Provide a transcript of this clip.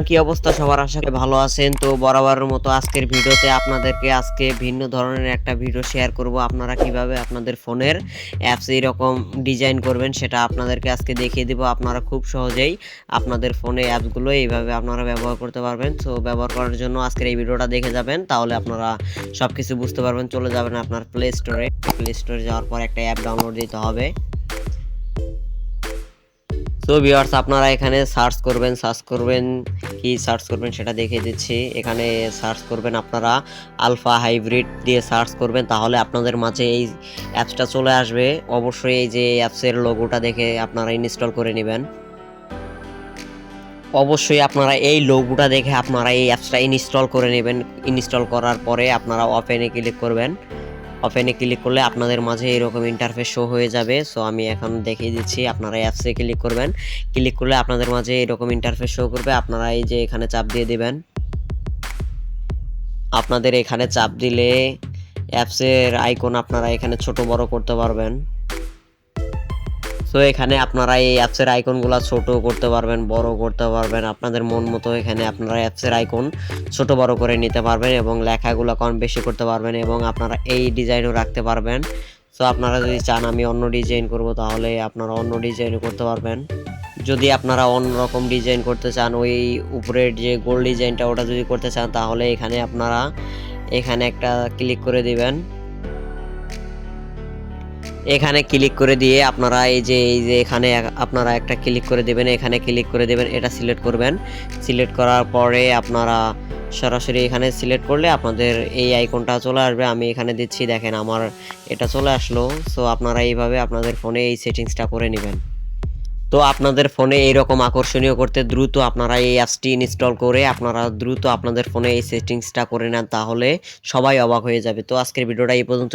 কি অবস্থা সবার, আশা করি ভালো আছেন। তো বরাবরের মতো আজকের ভিডিওতে আপনাদেরকে আজকে ভিন্ন ধরনের একটা ভিডিও শেয়ার করব। আপনারা কিভাবে আপনাদের ফোনের অ্যাপস এইরকম ডিজাইন করবেন সেটা আপনাদেরকে আজকে দেখিয়ে দিব। আপনারা খুব সহজেই আপনাদের ফোনে অ্যাপসগুলো এইভাবে আপনারা ব্যবহার করতে পারবেন। সো ব্যবহার করার জন্য আজকের এই ভিডিওটা দেখে যাবেন, তাহলে আপনারা সব কিছু বুঝতে পারবেন। চলে যাবেন আপনার প্লে স্টোরে যাওয়ার পর একটা অ্যাপ ডাউনলোড দিতে হবে। সো ভিউয়ার্স, আপনারা এখানে সার্চ করবেন সেটা দেখিয়ে দিচ্ছি। এখানে সার্চ করবেন আপনারা আলফা হাইব্রিড দিয়ে সার্চ করবেন, তাহলে আপনাদের মাঝে এই অ্যাপসটা চলে আসবে। অবশ্যই এই যে অ্যাপসের লোগোটা দেখে আপনারা ইনস্টল করে নেবেন। অবশ্যই আপনারা এই লোগোটা দেখে আপনারা এই অ্যাপসটা ইনস্টল করে নেবেন। ইনস্টল করার পরে আপনারা ওপেনে ক্লিক করবেন। ওপেনে ক্লিক করলে আপনাদের মাঝে এরকম ইন্টারফেস শো হয়ে যাবে। সো আমি এখন দেখিয়ে দিচ্ছি। আপনারা অ্যাপসে ক্লিক করবেন। ক্লিক করলে আপনাদের মাঝে এরকম ইন্টারফেস শো করবে। আপনারা এই যে এখানে চাপ দিয়ে দিবেন। আপনাদের এখানে চাপ দিলে অ্যাপসের আইকন আপনারা এখানে ছোট বড় করতে পারবেন। সো এখানে আপনারা এই অ্যাপসের আইকনগুলো ছোট করতে পারবেন, বড় করতে পারবেন আপনাদের মন মতো। এখানে আপনারা অ্যাপসের আইকন ছোট বড় করে নিতে পারবেন এবং লেখাগুলো কম বেশি করতে পারবেন এবং আপনারা এই ডিজাইনও রাখতে পারবেন। সো আপনারা যদি চান আমি অন্য ডিজাইন করব, তাহলে আপনারা অন্য ডিজাইনও করতে পারবেন। যদি আপনারা অন্যরকম ডিজাইন করতে চান, ওই উপরের যে গোল ডিজাইনটা ওটা যদি করতে চান, তাহলে এখানে আপনারা এখানে একটা ক্লিক করে দিবেন। এখানে ক্লিক করে দিয়ে আপনারা এই যে এখানে আপনারা একটা ক্লিক করে দেবেন। এখানে ক্লিক করে দেবেন, এটা সিলেক্ট করবেন। সিলেক্ট করার পরে আপনারা সরাসরি এখানে সিলেক্ট করলে আপনাদের এই আইকনটা চলে আসবে। আমি এখানে দিচ্ছি, দেখেন আমার এটা চলে আসলো। সো আপনারা এইভাবে আপনাদের ফোনে এই সেটিংসটা করে নেবেন। তো আপনাদের ফোনে এইরকম আকর্ষণীয় করতে দ্রুত আপনারা এই অ্যাপসটি ইনস্টল করে আপনারা দ্রুত আপনাদের ফোনে এই সেটিংসটা করে নেন, তাহলে সবাই অবাক হয়ে যাবে। তো আজকের ভিডিওটা এই পর্যন্ত।